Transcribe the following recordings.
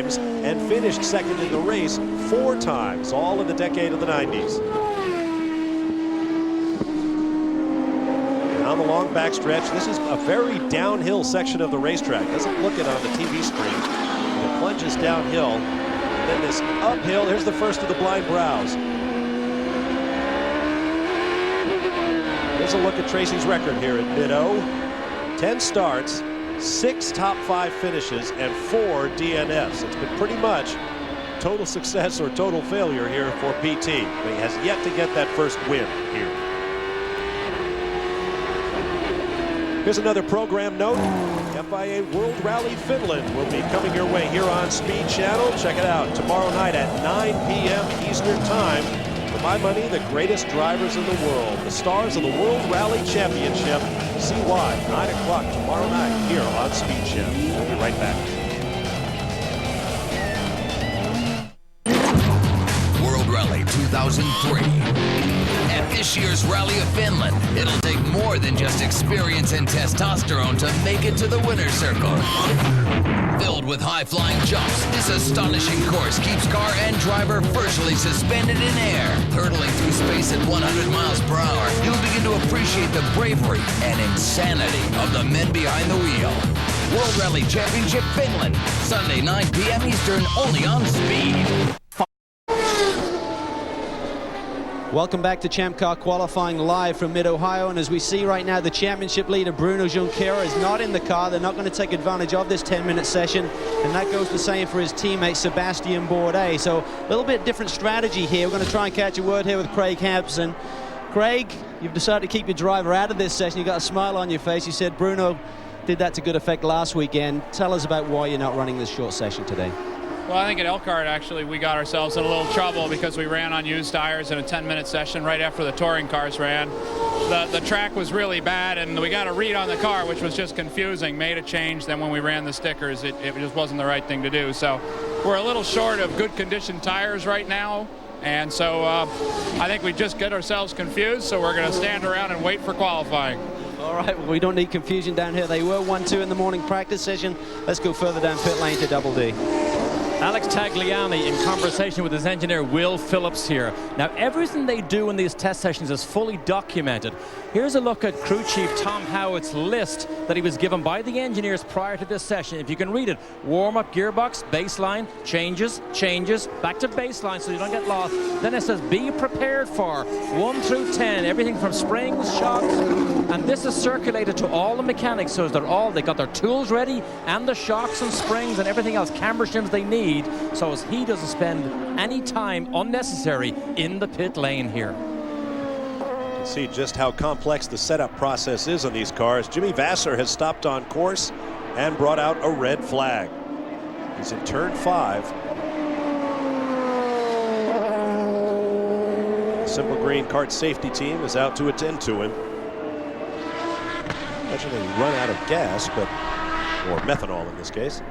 times and finished second in the race 4 times, all in the decade of the 90s. On the long backstretch, this is a very downhill section of the racetrack. Doesn't look it on the TV screen. It plunges downhill. And then this uphill, here's the first of the blind brows. Here's a look at Tracy's record here at Mid-O. 10 starts, 6 top 5 finishes, and 4 DNFs. It's been pretty much total success or total failure here for PT. But he has yet to get that first win here. Here's another program note. FIA World Rally Finland will be coming your way here on Speed Channel. Check it out tomorrow night at 9 p.m. Eastern Time. For my money, the greatest drivers in the world, the stars of the World Rally Championship. See why, 9 o'clock tomorrow night here on Speed Channel. We'll be right back. World Rally 2003. At this year's Rally of Finland, it'll take more than just experience and testosterone to make it to the winner's circle. Filled with high-flying jumps, this astonishing course keeps car and driver virtually suspended in air. Hurtling through space at 100 miles per hour, you'll begin to appreciate the bravery and insanity of the men behind the wheel. World Rally Championship Finland, Sunday 9 p.m. Eastern, only on Speed. Welcome back to Champ Car qualifying live from Mid-Ohio, and as we see right now, the championship leader Bruno Junqueira is not in the car. They're not going to take advantage of this 10-minute session, and that goes the same for his teammate Sebastien Bourdais. So a little bit different strategy here. We're going to try and catch a word here with Craig Hampson. Craig, you've decided to keep your driver out of this session. You've got a smile on your face. You said Bruno did that to good effect last weekend. Tell us about why you're not running this short session today. Well, I think at Elkhart, actually, we got ourselves in a little trouble because we ran on used tires in a 10-minute session right after the touring cars ran. The track was really bad, and we got a read on the car, which was just confusing. Made a change, then when we ran the stickers, it just wasn't the right thing to do. So we're a little short of good condition tires right now, and so I think we just get ourselves confused, so we're going to stand around and wait for qualifying. All right, well, we don't need confusion down here. They were 1-2 in the morning practice session. Let's go further down pit lane to Double D. Alex Tagliani in conversation with his engineer Will Phillips here. Now, everything they do in these test sessions is fully documented. Here's a look at crew chief Tom Howitt's list that he was given by the engineers prior to this session. If you can read it: warm-up gearbox, baseline, changes, back to baseline so you don't get lost. Then it says be prepared for 1 through 10, everything from springs, shocks, and this is circulated to all the mechanics, so they got their tools ready and the shocks and springs and everything else, camber shims they need, so as he doesn't spend any time unnecessary in the pit lane here. You can see just how complex the setup process is on these cars. Jimmy Vasser has stopped on course and brought out a red flag. He's in turn 5. The Simple Green kart safety team is out to attend to him. Imagine they run out of gas, or methanol in this case.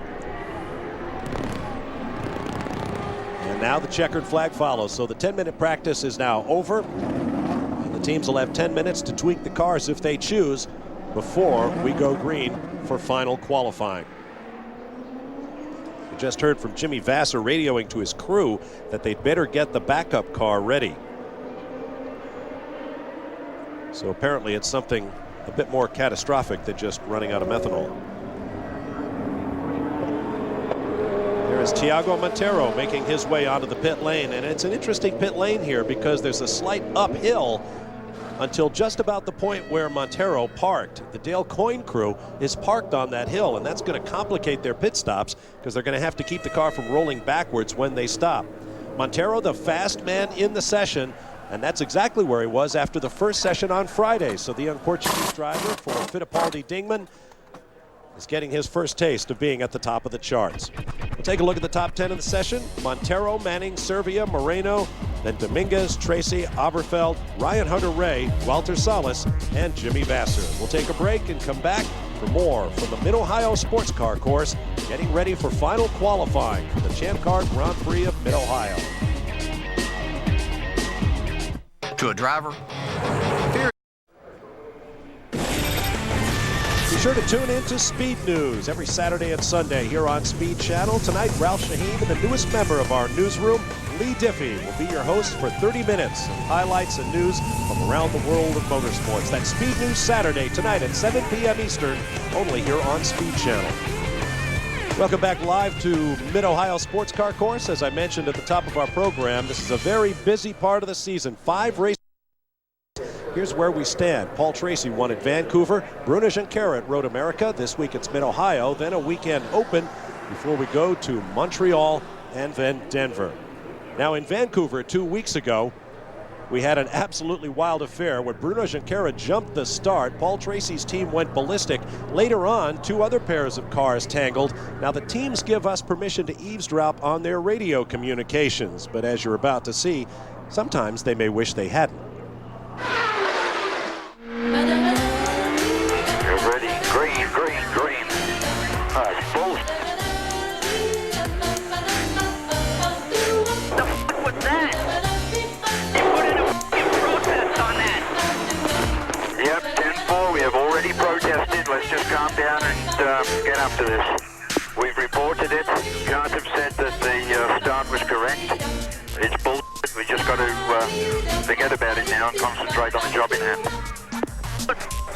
And now the checkered flag follows, so the 10-minute practice is now over. And the teams will have 10 minutes to tweak the cars if they choose before we go green for final qualifying. We just heard from Jimmy Vasser radioing to his crew that they'd better get the backup car ready. So apparently it's something a bit more catastrophic than just running out of methanol. There is Thiago Montero making his way onto the pit lane, and it's an interesting pit lane here because there's a slight uphill until just about the point where Montero parked. The Dale Coyne crew is parked on that hill, and that's going to complicate their pit stops because they're going to have to keep the car from rolling backwards when they stop. Montero, the fast man in the session, and that's exactly where he was after the first session on Friday. So the young Portuguese driver for Fittipaldi Dingman is getting his first taste of being at the top of the charts. We'll take a look at the top 10 of the session. Montero, Manning, Servia, Moreno, then Dominguez, Tracy, Oberfeld, Ryan Hunter-Ray, Walter Salas, and Jimmy Vasser. We'll take a break and come back for more from the Mid-Ohio Sports Car Course, getting ready for final qualifying for the Champ Car Grand Prix of Mid-Ohio. To a driver, Be sure to tune in to Speed News every Saturday and Sunday here on Speed Channel. Tonight, Ralph Shaheen and the newest member of our newsroom, Lee Diffie, will be your host for 30 minutes of highlights and news from around the world of motorsports. That's Speed News Saturday tonight at 7 p.m. Eastern, only here on Speed Channel. Welcome back live to Mid-Ohio Sports Car Course. As I mentioned at the top of our program, this is a very busy part of the season. 5 races. Here's where we stand. Paul Tracy won at Vancouver. Bruno Junqueira at Road America. This week it's Mid-Ohio, then a weekend open before we go to Montreal and then Denver. Now in Vancouver 2 weeks ago, we had an absolutely wild affair where Bruno Junqueira jumped the start. Paul Tracy's team went ballistic. Later on, 2 other pairs of cars tangled. Now the teams give us permission to eavesdrop on their radio communications, but as you're about to see, sometimes they may wish they hadn't. You're ready. Green, green, green. All right, full. The f was that? You put in a protest on that. Yep, 10-4. We have already protested. Let's just calm down and get up to this. We've reported it. Guards have said that the start was correct. It's bullshit. We just got to forget about it now and concentrate on the job in hand.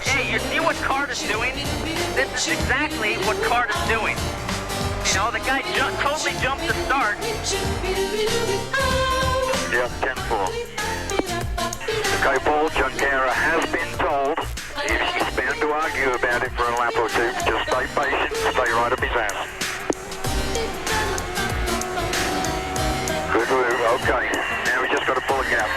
Hey, you see what Carter's doing? This is exactly what Carter's doing. You know, the guy totally jumped the start. Yep, 10-4. Okay, Paul, Junqueira has been told if he's bound to argue about it for a lap or two, just stay patient, stay right up his ass. Good move, okay. Now we just got to pull a gap.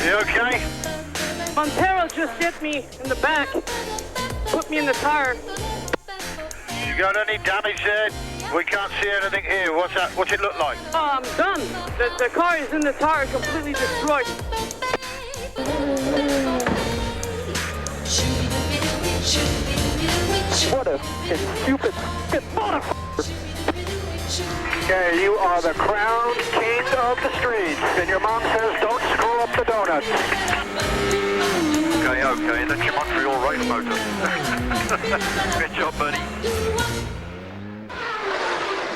You okay? Montero just hit me in the back, put me in the tire. You got any damage there? We can't see anything here. What's that? What's it look like? Oh, I'm done. The car is in the tire, completely destroyed. What a stupid motherfucker. Okay, you are the crown king of the streets, and your mom says don't screw up the donuts. Okay, that's your Montreal race motor. Good job, buddy.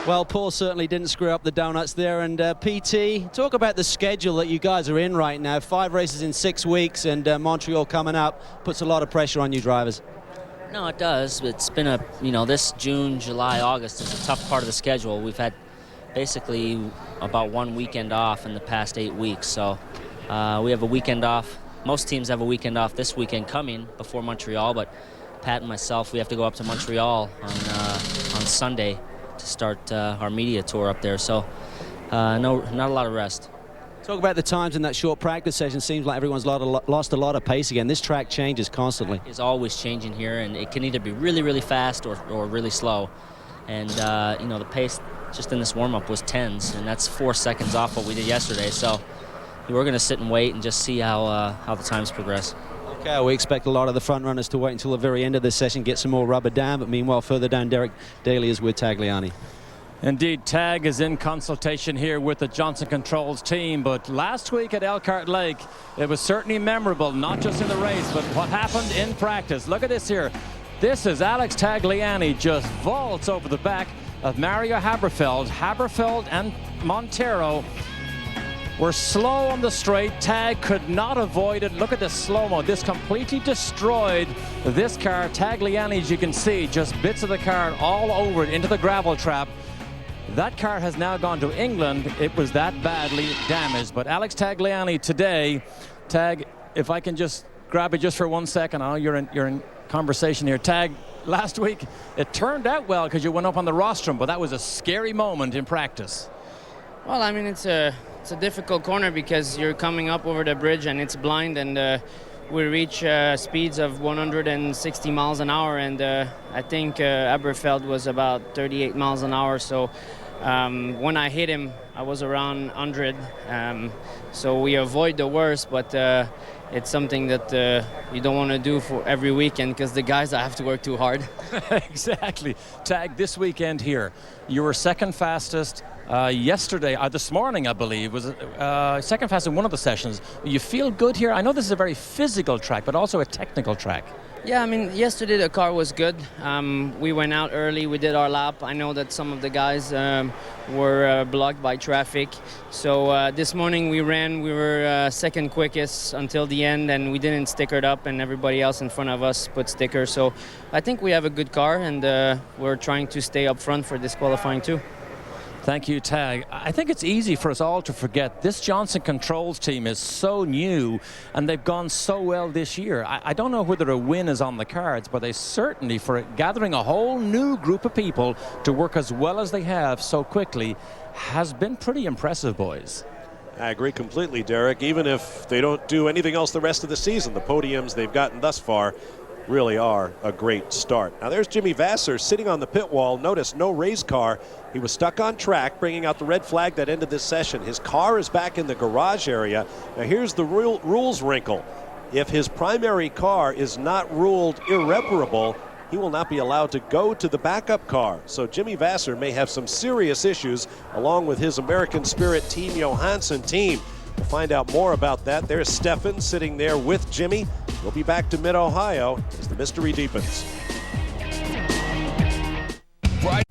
Well, Paul certainly didn't screw up the donuts there. And PT, talk about the schedule that you guys are in right now. 5 races in 6 weeks, and Montreal coming up puts a lot of pressure on you drivers. No, it does. It's been this June, July, August is a tough part of the schedule. We've had basically about 1 weekend off in the past 8 weeks. So we have a weekend off. Most teams have a weekend off this weekend coming before Montreal, but Pat and myself, we have to go up to Montreal on Sunday to start our media tour up there. So not a lot of rest. Talk about the times in that short practice session. Seems like everyone's lost a lot of pace again. This track changes constantly. It's always changing here, and it can either be really, really fast or really slow. And, the pace just in this warm-up was 10s, and that's 4 seconds off what we did yesterday. So we're going to sit and wait and just see how the times progress. Okay, we expect a lot of the front runners to wait until the very end of this session, get some more rubber down. But meanwhile, further down, Derek Daly is with Tagliani. Indeed, Tag is in consultation here with the Johnson Controls team, but last week at Elkhart Lake, it was certainly memorable, not just in the race, but what happened in practice. Look at this here. This is Alex Tagliani just vaults over the back of Mario Haberfeld. Haberfeld and Montero were slow on the straight. Tag could not avoid it. Look at this slow-mo. This completely destroyed this car. Tagliani, as you can see, just bits of the car all over it into the gravel trap. That car has now gone to England. It was that badly damaged. But Alex Tagliani today, Tag, if I can just grab it just for 1 second. I know you're in conversation here. Tag, last week it turned out well because you went up on the rostrum, but that was a scary moment in practice. Well, I mean, it's a difficult corner because you're coming up over the bridge and it's blind, and we reach speeds of 160 miles an hour, and I think Aberfeld was about 38 miles an hour. So When I hit him, I was around 100. So we avoid the worst, but it's something that you don't want to do for every weekend because the guys have to work too hard. Exactly. Tag, this weekend here, you were second fastest yesterday, this morning, I believe, was second fastest in one of the sessions. You feel good here? I know this is a very physical track, but also a technical track. Yeah, I mean, yesterday the car was good. We went out early, we did our lap. I know that some of the guys were blocked by traffic. So this morning we ran, we were second quickest until the end, and we didn't sticker it up, and everybody else in front of us put stickers. So I think we have a good car, and we're trying to stay up front for this qualifying too. Thank you, Tag. I think it's easy for us all to forget this Johnson Controls team is so new and they've gone so well this year. I don't know whether a win is on the cards, but they certainly, for gathering a whole new group of people to work as well as they have so quickly, has been pretty impressive, boys. I agree completely, Derek. Even if they don't do anything else the rest of the season, the podiums they've gotten thus far really are a great start. Now there's Jimmy Vasser sitting on the pit wall. Notice no race car. He was stuck on track, bringing out the red flag that ended this session. His car is back in the garage area. Now here's the rules wrinkle. If his primary car is not ruled irreparable, he will not be allowed to go to the backup car. So Jimmy Vasser may have some serious issues along with his American Spirit Team Johansson team. We'll find out more about that. There's Stefan sitting there with Jimmy. We'll be back to Mid-Ohio as the mystery deepens. Right.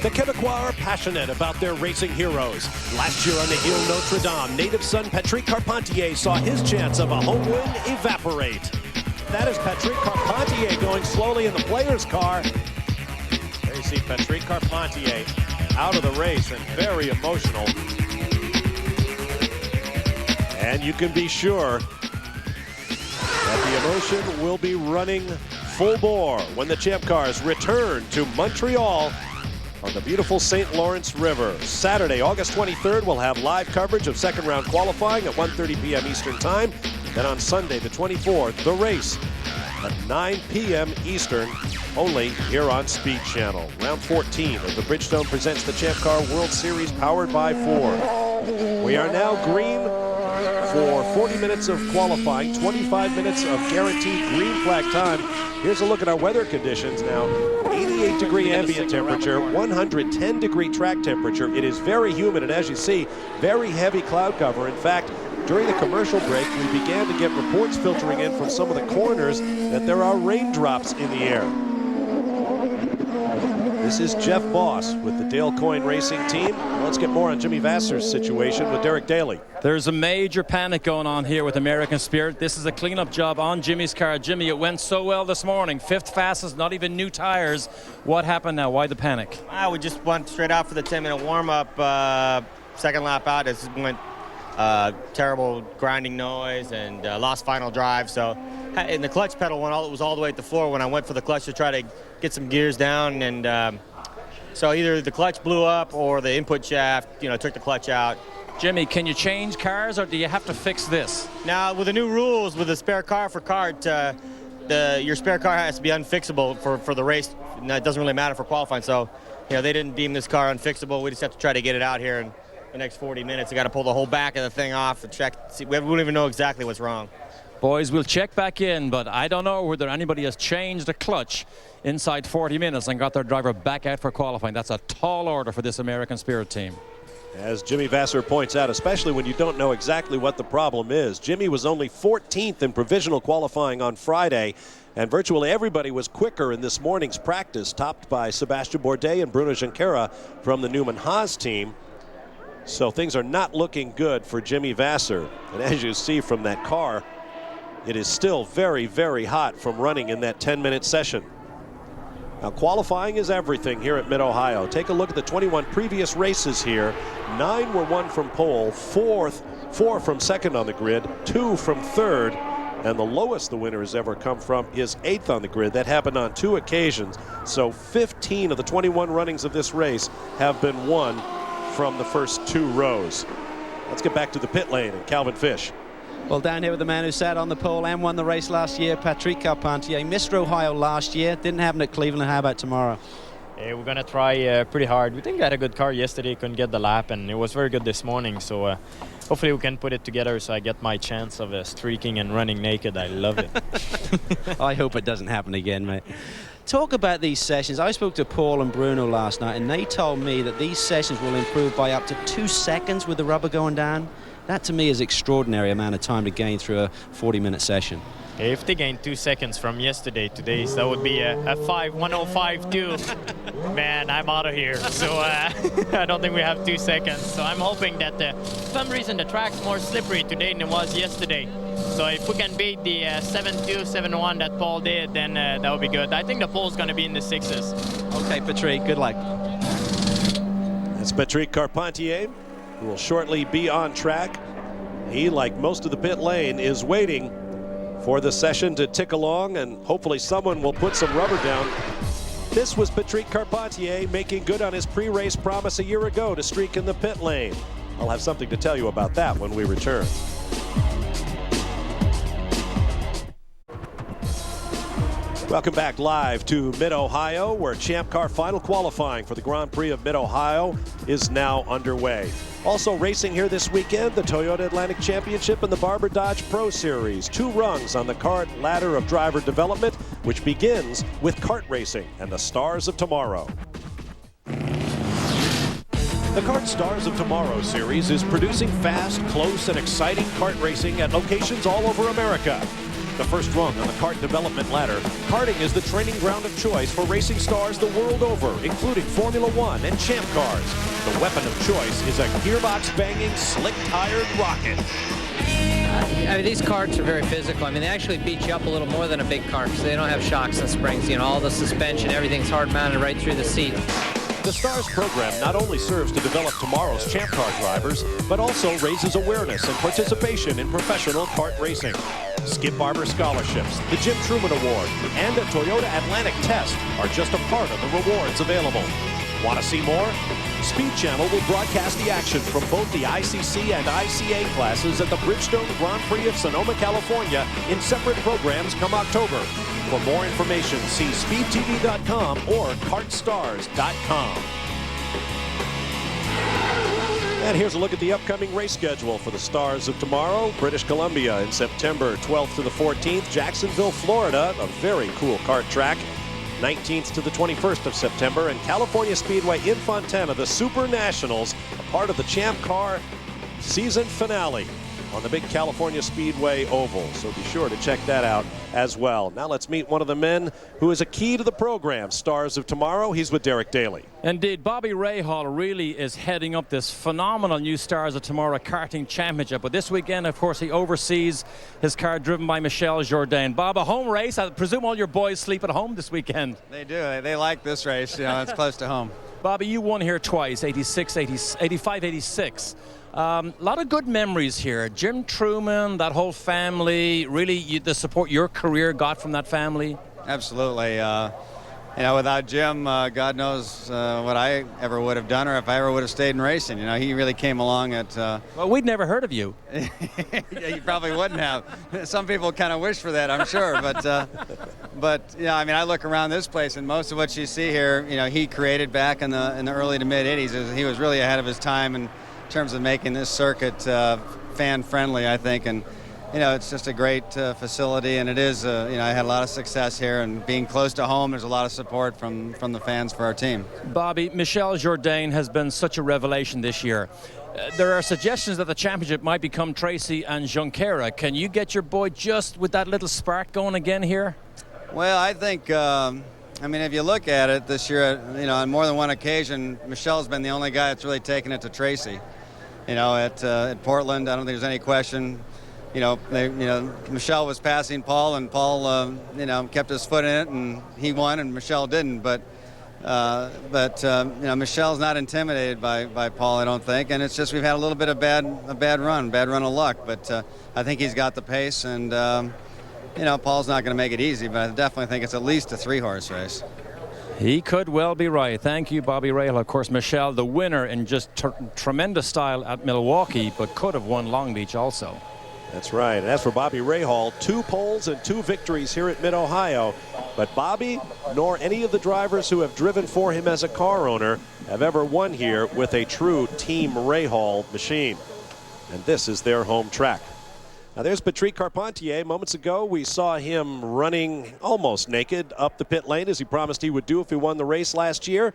The Quebecois are passionate about their racing heroes. Last year on the Ile Notre Dame, native son Patrick Carpentier saw his chance of a home win evaporate. That is Patrick Carpentier going slowly in the player's car. There you see Patrick Carpentier out of the race and very emotional. And you can be sure that the emotion will be running full bore when the Champ Cars return to Montreal on the beautiful St. Lawrence River. Saturday, August 23rd, we'll have live coverage of second round qualifying at 1:30 p.m. Eastern Time. Then on Sunday, the 24th, the race at 9 p.m. Eastern, only here on Speed Channel. Round 14 of the Bridgestone presents the Champ Car World Series powered by Ford. We are now green for 40 minutes of qualifying, 25 minutes of guaranteed green flag time. Here's a look at our weather conditions now. 88-degree ambient temperature, 110-degree track temperature. It is very humid, and as you see, very heavy cloud cover. In fact, during the commercial break, we began to get reports filtering in from some of the corners that there are raindrops in the air. This is Jeff Boss with the Dale Coyne Racing Team. Let's get more on Jimmy Vasser's situation with Derek Daly. There's a major panic going on here with American Spirit. This is a cleanup job on Jimmy's car. Jimmy, it went so well this morning. Fifth fastest, not even new tires. What happened now? Why the panic? We just went straight out for the 10-minute warm-up. Second lap out, it went terrible grinding noise and lost final drive. So, and the clutch pedal was all the way at the floor when I went for the clutch to try to get some gears down, and so either the clutch blew up or the input shaft, took the clutch out. Jimmy, can you change cars or do you have to fix this? Now, with the new rules with the spare car for kart, your spare car has to be unfixable for the race. And it doesn't really matter for qualifying. So, they didn't deem this car unfixable. We just have to try to get it out here in the next 40 minutes. I got to pull the whole back of the thing off to check. See, we don't even know exactly what's wrong. Boys, we'll check back in, but I don't know whether anybody has changed a clutch inside 40 minutes and got their driver back out for qualifying. That's a tall order for this American Spirit team. As Jimmy Vasser points out, especially when you don't know exactly what the problem is. Jimmy was only 14th in provisional qualifying on Friday, and virtually everybody was quicker in this morning's practice, topped by Sebastian Bourdais and Bruno Junqueira from the Newman Haas team. So things are not looking good for Jimmy Vasser. And as you see from that car, it is still very, very hot from running in that 10-minute session. Now, qualifying is everything here at Mid-Ohio. Take a look at the 21 previous races here. 9 were won from pole, 4 from second on the grid, 2 from third, and the lowest the winner has ever come from is 8th on the grid. That happened on 2 occasions. So 15 of the 21 runnings of this race have been won from the first 2 rows. Let's get back to the pit lane and Calvin Fish. Well, down here with the man who sat on the pole and won the race last year, Patrick Carpentier. Missed Ohio last year, didn't happen at Cleveland. How about tomorrow? We're going to try pretty hard. We think I had a good car yesterday, couldn't get the lap, and it was very good this morning. So hopefully we can put it together so I get my chance of streaking and running naked. I love it. I hope it doesn't happen again, mate. Talk about these sessions. I spoke to Paul and Bruno last night, and they told me that these sessions will improve by up to 2 seconds with the rubber going down. That, to me, is extraordinary amount of time to gain through a 40-minute session. If they gain 2 seconds from yesterday to today's, that would be a 1:05.2. Man, I'm out of here. So I don't think we have 2 seconds. So I'm hoping that for some reason the track's more slippery today than it was yesterday. So if we can beat the 7.2, 7.1 that Paul did, then that would be good. I think the pole's going to be in the 6s. Okay, Patrick, good luck. That's Patrick Carpentier, who will shortly be on track. He, like most of the pit lane, is waiting for the session to tick along, and hopefully someone will put some rubber down. This was Patrick Carpentier making good on his pre-race promise a year ago to streak in the pit lane. I'll have something to tell you about that when we return. Welcome back live to Mid-Ohio, where Champ Car final qualifying for the Grand Prix of Mid-Ohio is now underway. Also racing here this weekend, the Toyota Atlantic Championship and the Barber Dodge Pro Series. 2 rungs on the kart ladder of driver development, which begins with kart racing and the Stars of Tomorrow. The Kart Stars of Tomorrow series is producing fast, close, and exciting kart racing at locations all over America. The first rung on the kart development ladder, karting is the training ground of choice for racing stars the world over, including Formula One and Champ Cars. The weapon of choice is a gearbox-banging, slick-tired rocket. I mean, these karts are very physical. I mean, they actually beat you up a little more than a big kart because they don't have shocks and springs. You know, all the suspension, everything's hard-mounted right through the seat. The STARS program not only serves to develop tomorrow's Champ Car drivers, but also raises awareness and participation in professional kart racing. Skip Barber scholarships, the Jim Truman Award, and a Toyota Atlantic test are just a part of the rewards available. Want to see more? Speed Channel will broadcast the action from both the ICC and ICA classes at the Bridgestone Grand Prix of Sonoma, California in separate programs come October. For more information, see speedtv.com or kartstars.com. And here's a look at the upcoming race schedule for the Stars of Tomorrow. British Columbia in September 12th to the 14th. Jacksonville, Florida, a very cool kart track, 19th to the 21st of September. And California Speedway in Fontana, the Super Nationals, a part of the Champ Car season finale on the big California Speedway Oval. So be sure to check that out as well. Now let's meet one of the men who is a key to the program, Stars of Tomorrow. He's with Derek Daly. Indeed, Bobby Rahal really is heading up this phenomenal new Stars of Tomorrow karting championship. But this weekend, of course, he oversees his car driven by Michel Jourdain. Bob, a home race. I presume all your boys sleep at home this weekend. They do. They like this race. You know, it's close to home. Bobby, you won here twice, 86, 85, 86. A lot of good memories here. Jim Truman, that whole family, really the support your career got from that family? Absolutely. You know, without Jim, God knows what I ever would have done or if I ever would have stayed in racing. You know, he really came along at... Well, we'd never heard of you. Yeah, you probably wouldn't have. Some people kind of wish for that, I'm sure. But yeah, I mean, I look around this place, and most of what you see here, you know, he created back in the early to mid 80s. He was really ahead of his time in terms of making this circuit fan-friendly, I think. And you know, it's just a great facility, and it is, you know, I had a lot of success here, and being close to home, there's a lot of support from the fans for our team. Bobby, Michel Jourdain has been such a revelation this year. There are suggestions that the championship might become Tracy and Junqueira. Can you get your boy just with that little spark going again here? Well, I think, I mean, if you look at it this year, you know, on more than one occasion, Michel's been the only guy that's really taken it to Tracy. You know, at Portland, I don't think there's any question. You know, Michel was passing Paul, and Paul, you know, kept his foot in it, and he won, and Michel didn't. But you know, Michel's not intimidated by Paul, I don't think, and it's just we've had a little bit of a bad run of luck. But I think he's got the pace, and you know, Paul's not going to make it easy, but I definitely think it's at least a 3-horse race. He could well be right. Thank you, Bobby Rahal. Of course, Michel, the winner in just tremendous style at Milwaukee, but could have won Long Beach also. That's right. And as for Bobby Rahal, 2 poles and 2 victories here at Mid-Ohio. But Bobby, nor any of the drivers who have driven for him as a car owner, have ever won here with a true Team Rahal machine. And this is their home track. Now there's Patrick Carpentier. Moments ago, we saw him running almost naked up the pit lane, as he promised he would do if he won the race last year.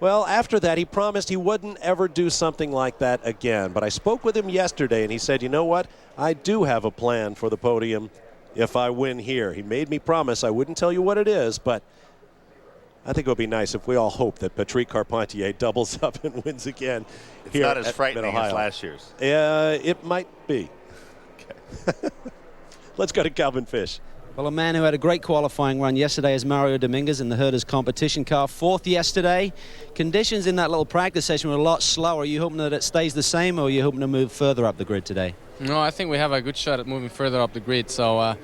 Well, after that, he promised he wouldn't ever do something like that again. But I spoke with him yesterday, and he said, you know what? I do have a plan for the podium if I win here. He made me promise I wouldn't tell you what it is, but I think it would be nice if we all hope that Patrick Carpentier doubles up and wins again. It's here not as at frightening as Mid-Ohio. last year's. It might be. Okay. Let's go to Calvin Fish. Well, a man who had a great qualifying run yesterday is Mario Dominguez in the Herders competition car. 4th yesterday. Conditions in that little practice session were a lot slower. Are you hoping that it stays the same, or are you hoping to move further up the grid today? No, I think we have a good shot at moving further up the grid. So I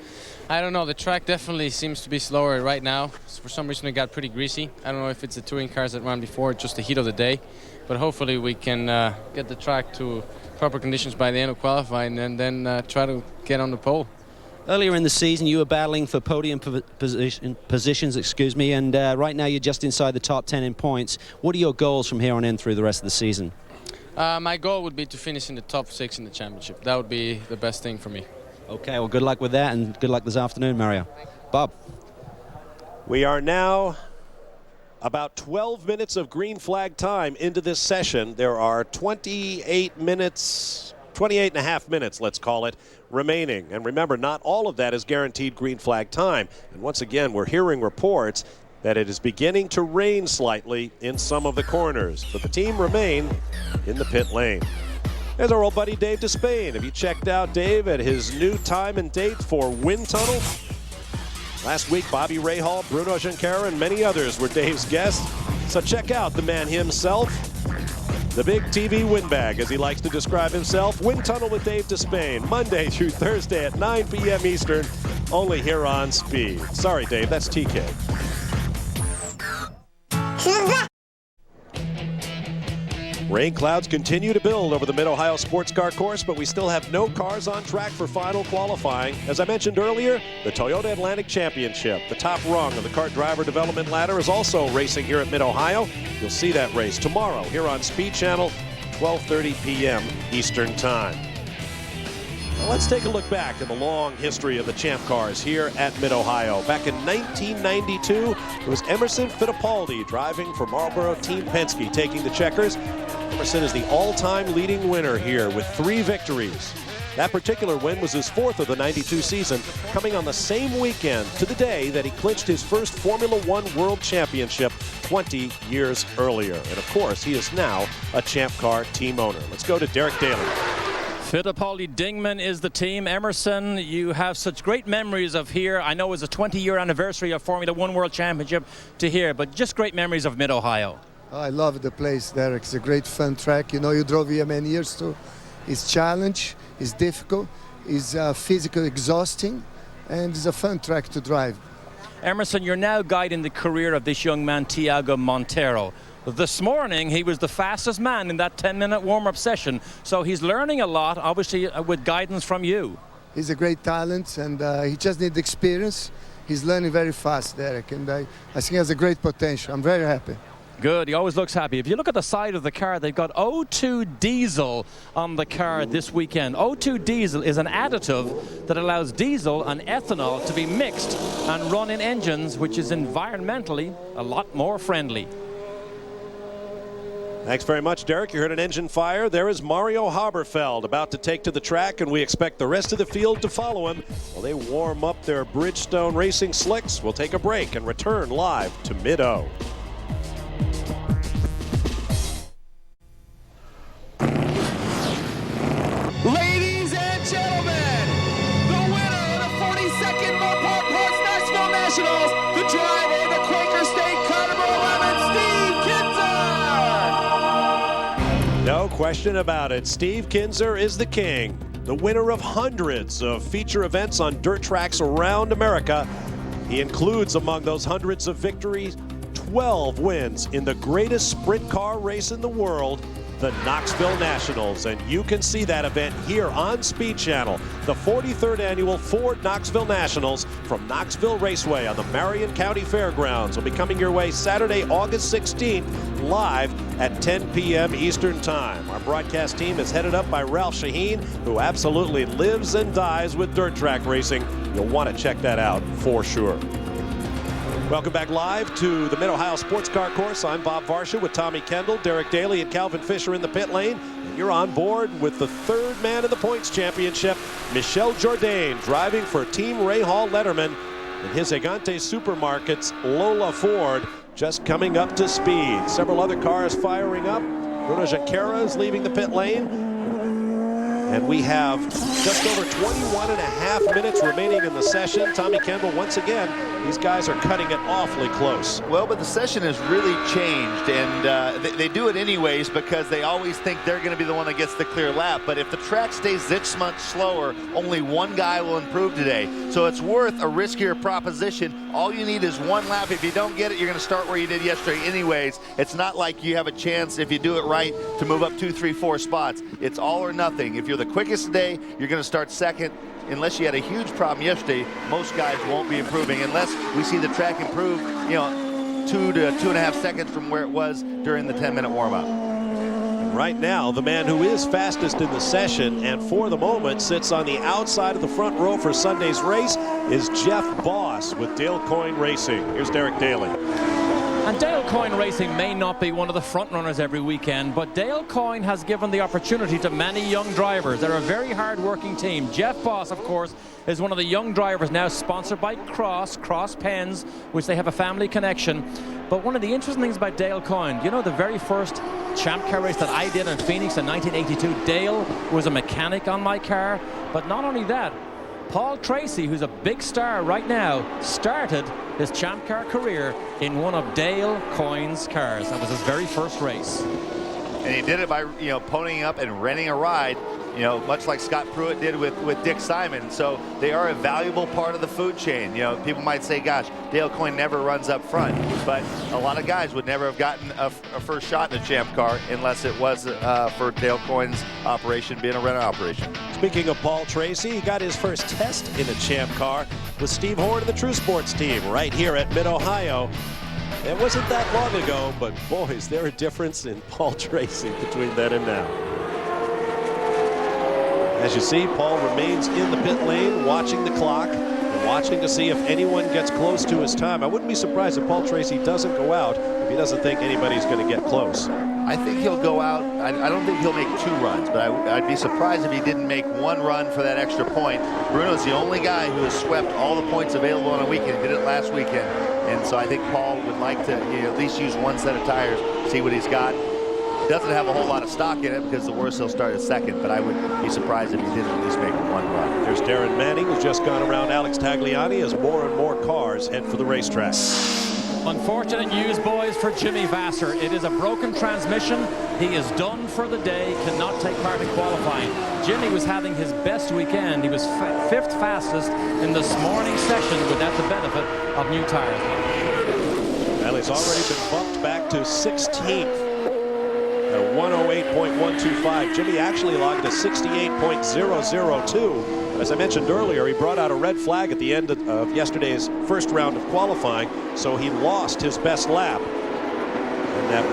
don't know. The track definitely seems to be slower right now. For some reason, it got pretty greasy. I don't know if it's the touring cars that ran before, just the heat of the day. But hopefully we can get the track to proper conditions by the end of qualifying and then try to get on the pole. Earlier in the season, you were battling for podium positions, and right now you're just inside the top 10 in points. What are your goals from here on in through the rest of the season? My goal would be to finish in the top 6 in the championship. That would be the best thing for me. Okay, well, good luck with that, and good luck this afternoon, Mario. Bob. We are now about 12 minutes of green flag time into this session. There are 28 and a half minutes, let's call it, remaining. And remember, not all of that is guaranteed green flag time. And once again, we're hearing reports that it is beginning to rain slightly in some of the corners. But the team remain in the pit lane. There's our old buddy Dave Despain. Have you checked out Dave at his new time and date for Wind Tunnel? Last week, Bobby Rahal, Bruno Junqueira, and many others were Dave's guests. So check out the man himself, the big TV windbag, as he likes to describe himself. Wind Tunnel with Dave Despain, Monday through Thursday at 9 p.m. Eastern, only here on Speed. Sorry, Dave, that's TK. Rain clouds continue to build over the Mid-Ohio Sports Car Course, but we still have no cars on track for final qualifying. As I mentioned earlier, the Toyota Atlantic Championship, the top rung of the kart driver development ladder, is also racing here at Mid-Ohio. You'll see that race tomorrow here on Speed Channel, 12:30 p.m. Eastern Time. Now let's take a look back at the long history of the Champ Cars here at Mid-Ohio. Back in 1992, it was Emerson Fittipaldi driving for Marlboro Team Penske, taking the checkers. Emerson is the all-time leading winner here with 3 victories. That particular win was his 4th of the 92 season, coming on the same weekend to the day that he clinched his first Formula One World Championship 20 years earlier. And of course, he is now a Champ Car team owner. Let's go to Derek Daly. Fittipaldi Dingman is the team. Emerson, you have such great memories of here. I know it was a 20-year anniversary of Formula One World Championship to here, but just great memories of Mid-Ohio. I love the place, Derek. It's a great fun track. You know, you drove here many years too. It's challenge, it's difficult, it's physically exhausting, and it's a fun track to drive. Emerson, you're now guiding the career of this young man, Tiago Monteiro. This morning, he was the fastest man in that 10-minute warm-up session, so he's learning a lot, obviously, with guidance from you. He's a great talent, and he just needs experience. He's learning very fast, Derek, and I think he has a great potential. I'm very happy. Good, he always looks happy. If you look at the side of the car, they've got O2 diesel on the car this weekend. O2 diesel is an additive that allows diesel and ethanol to be mixed and run in engines, which is environmentally a lot more friendly. Thanks very much, Derek. You heard an engine fire. There is Mario Haberfeld about to take to the track, and we expect the rest of the field to follow him while they warm up their Bridgestone Racing slicks. We'll take a break and return live to Mid-O. Ladies and gentlemen, the winner of the 42nd Mopar Parts Nashville Nationals, the driver of the Quaker State Carnival 11, Steve Kinzer. No question about it. Steve Kinzer is the king, the winner of hundreds of feature events on dirt tracks around America. He includes among those hundreds of victories 12 wins in the greatest sprint car race in the world. the Knoxville Nationals, and you can see that event here on Speed Channel. The 43rd annual Ford Knoxville Nationals from Knoxville Raceway on the Marion County Fairgrounds will be coming your way Saturday, August 16th, live at 10 p.m. Eastern Time. Our broadcast team is headed up by Ralph Shaheen, who absolutely lives and dies with dirt track racing. You'll want to check that out for sure. Welcome back live to the Mid-Ohio Sports Car Course. I'm Bob Varsha with Tommy Kendall, Derek Daly, and Calvin Fisher in the pit lane. And you're on board with the third man in the points championship, Michel Jourdain, driving for Team Ray Hall Letterman in his Agante Supermarkets Lola Ford, just coming up to speed. Several other cars firing up. Bruno Junqueira is leaving the pit lane. And we have just over 21 and a half minutes remaining in the session. Tommy Kendall, once again, these guys are cutting it awfully close. Well, but the session has really changed, and they do it anyways because they always think they're going to be the one that gets the clear lap. But if the track stays this much slower, only one guy will improve today. So it's worth a riskier proposition. All you need is one lap. If you don't get it, you're going to start where you did yesterday anyways. It's not like you have a chance, if you do it right, to move up 2, 3, 4 spots. It's all or nothing. If you're the quickest today, you're going to start second. Unless you had a huge problem yesterday, most guys won't be improving unless we see the track improve, 2 to 2.5 seconds from where it was during the 10-minute warm-up. Right now, the man who is fastest in the session and for the moment sits on the outside of the front row for Sunday's race is Jeff Boss with Dale Coyne Racing. Here's Derek Daly. And Dale Coyne Racing may not be one of the front runners every weekend, but Dale Coyne has given the opportunity to many young drivers. They're a very hard-working team. Jeff Boss, of course, is one of the young drivers now sponsored by Cross Pens, which they have a family connection. But one of the interesting things about Dale Coyne, the very first Champ Car race that I did in Phoenix in 1982, Dale was a mechanic on my car. But not only that, Paul Tracy, who's a big star right now, started his Champ Car career in one of Dale Coyne's cars. That was his very first race. And he did it by, ponying up and renting a ride, much like Scott Pruitt did with Dick Simon. So they are a valuable part of the food chain. People might say, gosh, Dale Coyne never runs up front. But a lot of guys would never have gotten a first shot in a Champ Car unless it was for Dale Coyne's operation being a rental operation. Speaking of Paul Tracy, he got his first test in a Champ Car with Steve Horn of the True Sports team right here at Mid-Ohio. It wasn't that long ago, but boy, is there a difference in Paul Tracy between then and now. As you see, Paul remains in the pit lane, watching the clock and watching to see if anyone gets close to his time. I wouldn't be surprised if Paul Tracy doesn't go out if he doesn't think anybody's going to get close. I think he'll go out. I don't think he'll make 2 runs, but I'd be surprised if he didn't make 1 run for that extra point. Bruno's the only guy who has swept all the points available on a weekend. He did it last weekend. And so I think Paul would like to at least use 1 set of tires, see what he's got. Doesn't have a whole lot of stock in it because the worst he'll start at second, but I would be surprised if he didn't at least make 1 run. There's Darren Manning, who's just gone around Alex Tagliani as more and more cars head for the racetrack. Unfortunate news, boys, for Jimmy Vasser. It is a broken transmission. He is done for the day, cannot take part in qualifying. Jimmy was having his best weekend. He was 5th fastest in this morning's session without the benefit of new tires. Well, he's already been bumped back to 16th. At 108.125. Jimmy actually logged a 68.002. As I mentioned earlier, he brought out a red flag at the end of yesterday's first round of qualifying, so he lost his best lap. And that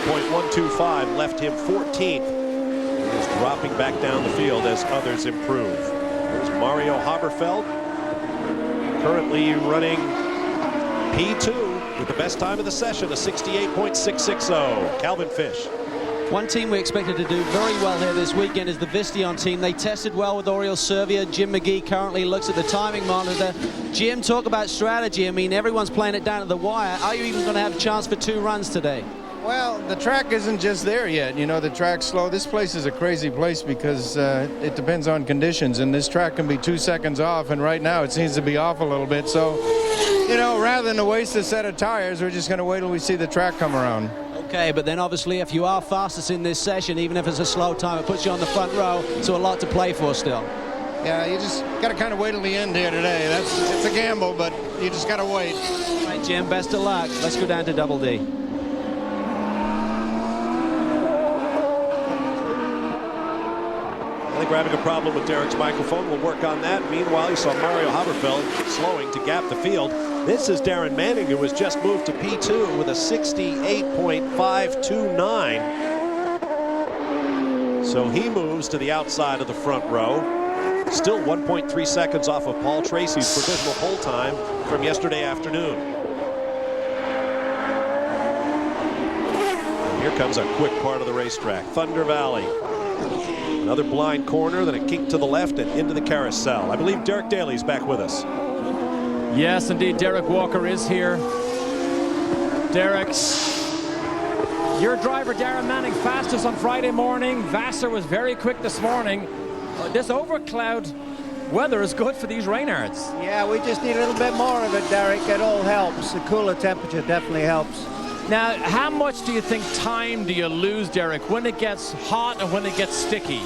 108.125 left him 14th. He is dropping back down the field as others improve. There's Mario Haberfeld, currently running P2 with the best time of the session, a 68.660. Calvin Fish. One team we expected to do very well here this weekend is the Vistion team. They tested well with Oriol Servia. Jim McGee currently looks at the timing monitor. Jim, talk about strategy. I mean, everyone's playing it down to the wire. Are you even going to have a chance for 2 runs today? Well, the track isn't just there yet. The track's slow. This place is a crazy place because it depends on conditions, and this track can be 2 seconds off, and right now it seems to be off a little bit. So, rather than to waste a set of tires, we're just going to wait till we see the track come around. Okay, but then obviously if you are fastest in this session, even if it's a slow time, it puts you on the front row, so a lot to play for still. Yeah, you just got to kind of wait till the end here today. It's a gamble, but you just got to wait. All right, Jim, best of luck. Let's go down to Double D. we're having a problem with Derek's microphone. We'll work on that. Meanwhile, you saw Mario Haberfeld slowing to gap the field. This is Darren Manning, who has just moved to P2 with a 68.529. So he moves to the outside of the front row. Still 1.3 seconds off of Paul Tracy's provisional pole time from yesterday afternoon. And here comes a quick part of the racetrack. Thunder Valley. Another blind corner, then a kink to the left and into the carousel. I believe Derek Daly's back with us. Yes, indeed, Derek Walker is here. Derek, your driver, Darren Manning, fastest on Friday morning. Vassar was very quick this morning. This overcloud weather is good for these Reynards. Yeah, we just need a little bit more of it, Derek. It all helps. The cooler temperature definitely helps. Now, how much do you think time do you lose, Derek, when it gets hot and when it gets sticky?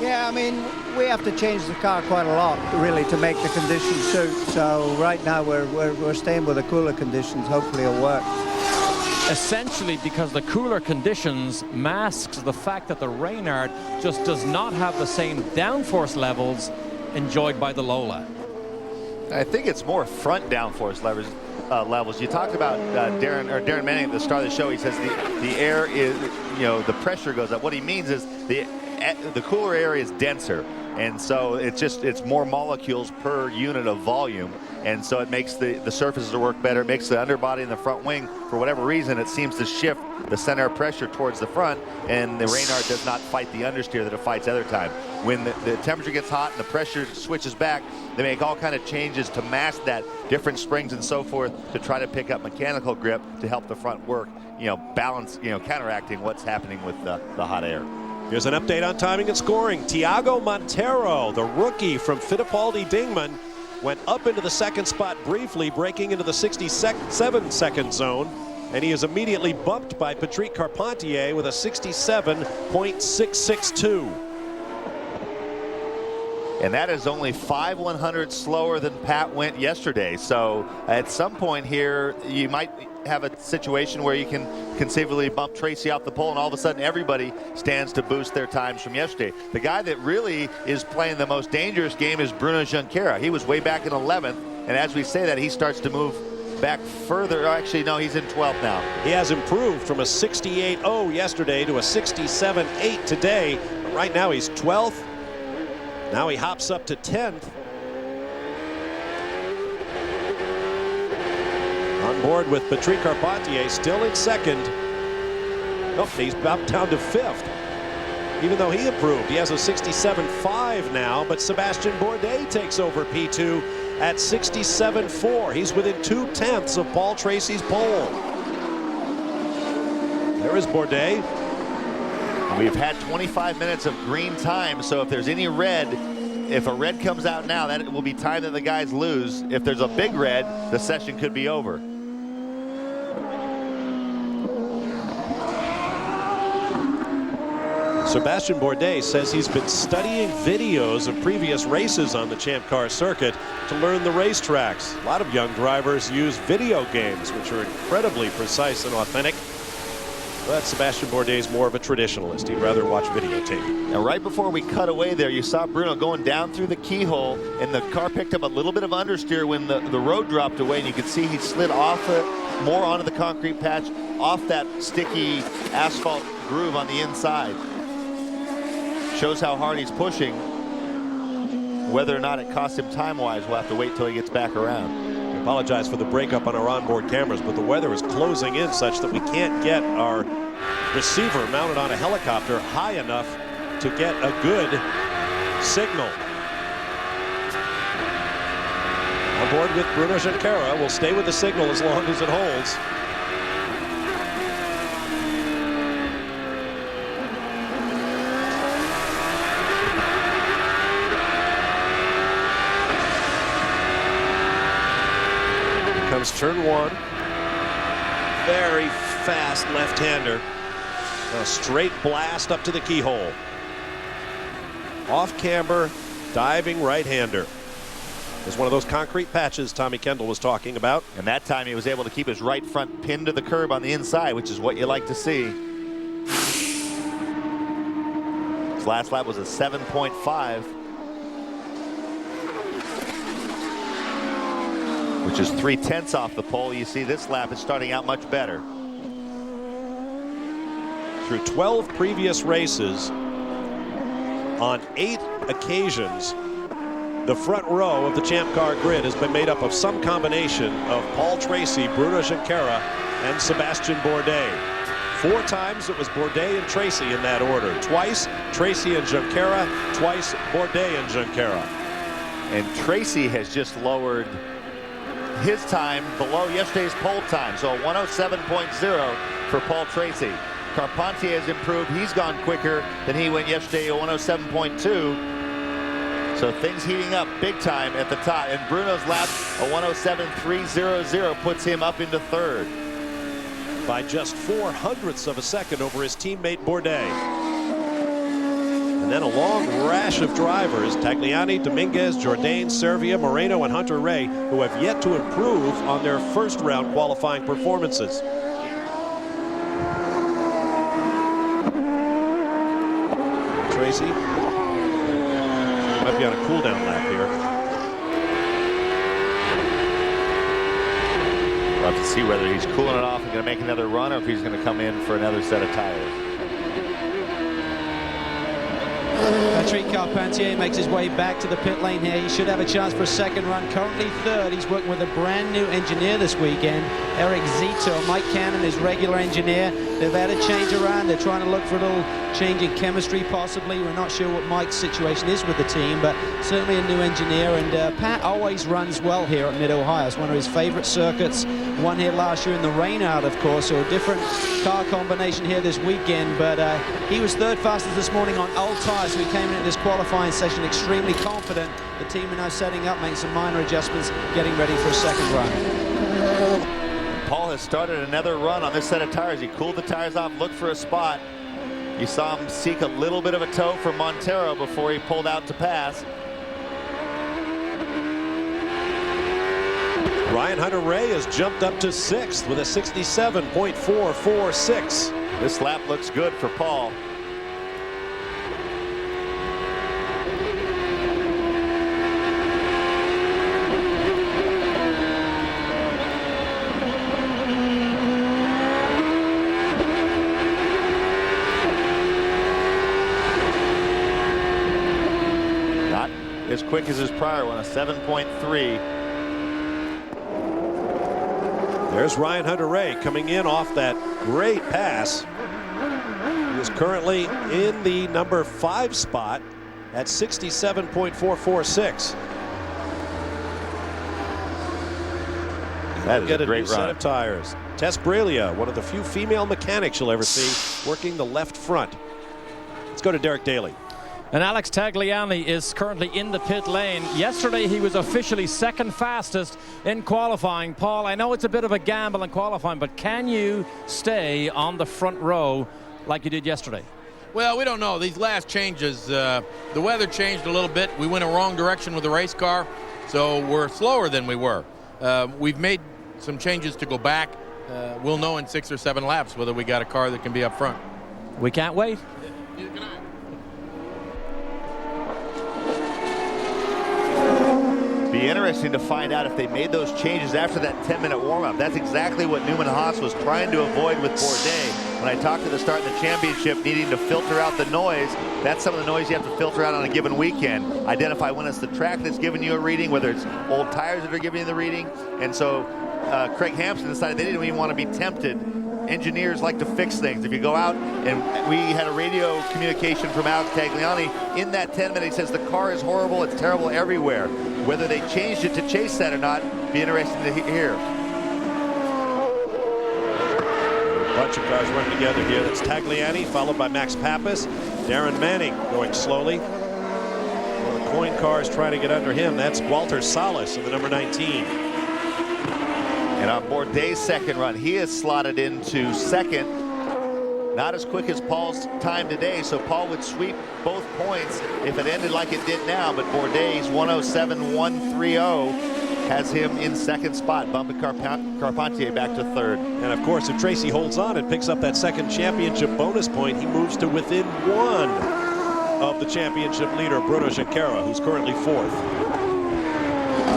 Yeah, I mean, we have to change the car quite a lot, really, to make the conditions suit. So right now we're staying with the cooler conditions. Hopefully it'll work. Essentially because the cooler conditions masks the fact that the Reynard just does not have the same downforce levels enjoyed by the Lola. I think it's more front downforce levels. You talked about Darren Manning at the start of the show. He says the air is, the pressure goes up. What he means is the cooler air is denser, and so it's more molecules per unit of volume, and so it makes the surfaces work better. It makes the underbody and the front wing, for whatever reason, it seems to shift the center of pressure towards the front, and the Reynard does not fight the understeer that it fights other time. When the temperature gets hot and the pressure switches back, they make all kind of changes to mask that, different springs and so forth, to try to pick up mechanical grip to help the front work, balance, counteracting what's happening with the hot air. Here's an update on timing and scoring. Tiago Montero, the rookie from Fittipaldi Dingman, went up into the second spot briefly, breaking into the 67-second zone, and he is immediately bumped by Patrick Carpentier with a 67.662. And that is only 5/100 slower than Pat went yesterday. So at some point here, you might have a situation where you can conceivably bump Tracy off the pole, and all of a sudden everybody stands to boost their times from yesterday. The guy that really is playing the most dangerous game is Bruno Junqueira. He was way back in 11th, and as we say that, he starts to move back further. Actually, no, he's in 12th now. He has improved from a 68.0 yesterday to a 67.8 today. But right now he's 12th. Now he hops up to 10th. On board with Patrick Carpentier, still in second. Oh, he's about down to 5th. Even though he improved, he has a 67.5 now, but Sebastian Bourdais takes over P2 at 67.4. He's within 2/10 of Paul Tracy's pole. There is Bourdais. We've had 25 minutes of green time, so if there's any red, if a red comes out now, that will be time that the guys lose. If there's a big red, the session could be over. Sebastian Bourdais says he's been studying videos of previous races on the Champ Car circuit to learn the racetracks. A lot of young drivers use video games, which are incredibly precise and authentic. But Sebastian Bourdais is more of a traditionalist. He'd rather watch videotape. Now, right before we cut away there, you saw Bruno going down through the keyhole, and the car picked up a little bit of understeer when the road dropped away, and you could see he slid off more onto the concrete patch, off that sticky asphalt groove on the inside. Shows how hard he's pushing. Whether or not it cost him time-wise, we'll have to wait till he gets back around. I apologize for the breakup on our onboard cameras, but the weather is closing in such that we can't get our receiver mounted on a helicopter high enough to get a good signal. On board with Bruno Junqueira. We'll stay with the signal as long as it holds. Turn one. Very fast left-hander. A straight blast up to the keyhole. Off camber, diving right-hander. It's one of those concrete patches Tommy Kendall was talking about. And that time he was able to keep his right front pinned to the curb on the inside, which is what you like to see. His last lap was a 7.5, which is 3/10 off the pole. You see this lap is starting out much better. Through 12 previous races, on 8 occasions, the front row of the Champ Car grid has been made up of some combination of Paul Tracy, Bruno Junqueira, and Sebastian Bourdais. 4 times it was Bourdais and Tracy in that order. Twice Tracy and Junqueira, twice Bourdais and Junqueira. And Tracy has just lowered his time below yesterday's pole time, so a 107.0 for Paul Tracy. Carpentier has improved. He's gone quicker than he went yesterday, a 107.2. So things heating up big time at the top. And Bruno's lap, a 107.300, puts him up into third. By just 0.04 of a second over his teammate Bourdais. And then a long rash of drivers, Tagliani, Dominguez, Jourdain, Servia, Moreno, and Hunter Ray, who have yet to improve on their first round qualifying performances. Tracy might be on a cool down lap here. We'll have to see whether he's cooling it off and going to make another run, or if he's going to come in for another set of tires. Patrick Carpentier makes his way back to the pit lane here. He should have a chance for a second run. Currently third. He's working with a brand new engineer this weekend, Eric Zito. Mike Cannon, his regular engineer. They've had a change around. They're trying to look for a little change in chemistry, possibly. We're not sure what Mike's situation is with the team, but certainly a new engineer. And Pat always runs well here at Mid-Ohio. It's one of his favorite circuits. Won here last year in the rain out, of course, so a different car combination here this weekend. But he was third fastest this morning on old tires, so he came into this qualifying session extremely confident. The team are now setting up, making some minor adjustments, getting ready for a second run. Paul has started another run on this set of tires. He cooled the tires off, looked for a spot. You saw him seek a little bit of a tow from Montero before he pulled out to pass. Ryan Hunter-Ray has jumped up to 6th with a 67.446. This lap looks good for Paul. Not as quick as his prior one, a 7.3. There's Ryan Hunter-Ray coming in off that great pass. He is currently in the number 5 spot at 67.446. That is Get a great new set run. of tires. Tess Bralia, one of the few female mechanics you'll ever see, working the left front. Let's go to Derek Daly. And Alex Tagliani is currently in the pit lane. Yesterday, he was officially second fastest in qualifying. Paul, I know it's a bit of a gamble in qualifying, but can you stay on the front row like you did yesterday? Well, we don't know. These last changes, the weather changed a little bit. We went a wrong direction with the race car, so we're slower than we were. We've made some changes to go back. We'll know in 6 or 7 laps whether we got a car that can be up front. We can't wait. Be interesting to find out if they made those changes after that 10-minute warm-up. That's exactly what Newman Haas was trying to avoid with Bourdais. When I talked at the start of the championship, needing to filter out the noise, that's some of the noise you have to filter out on a given weekend. Identify when it's the track that's giving you a reading, whether it's old tires that are giving you the reading. And so Craig Hampson decided they didn't even want to be tempted. Engineers like to fix things. If you go out, and we had a radio communication from Alex Tagliani, in that 10 minutes, he says the car is horrible, it's terrible everywhere. Whether they changed it to chase that or not, be interesting to hear. A bunch of cars running together here. That's Tagliani, followed by Max Pappas. Darren Manning going slowly. One of the coin cars trying to get under him. That's Walter Salas in the number 19. And on Bourdais' second run, he is slotted into second. Not as quick as Paul's time today, so Paul would sweep both points if it ended like it did now, but Bourdais' 107.130 has him in second spot, bumping Carpentier back to third. And of course, if Tracy holds on and picks up that second championship bonus point, he moves to within 1 of the championship leader, Bruno Junqueira, who's currently 4th.